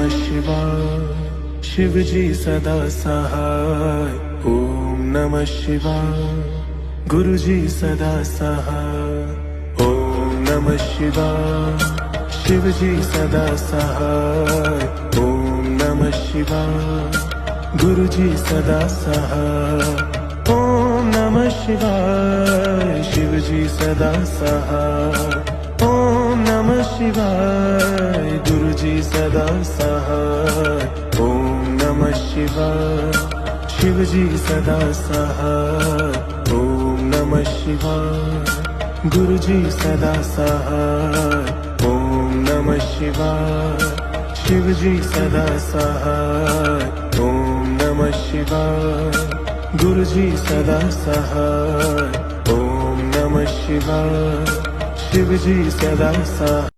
शिवाय शिवजी सदा सहाय। ओम नमः शिवाय गुरुजी सदा सहाय। ओम नमः शिवाय शिवजी सदा सहाय। ओम नमः शिवाय गुरुजी सदा सहाय। ओम नमः शिवाय शिवजी सदा सहाय। ओम नमः शिवाय गुरुजी सदा सहाय। ओम नमः शिवाय शिवजी सदा सहाय। ओम नमः शिवाय गुरुजी सदा सहाय। ओम नमः शिवाय शिवजी सदा सहाय। ओम नमः शिवाय गुरुजी सदा सहाय। ओम नमः शिवाय शिवजी सदा सहाय।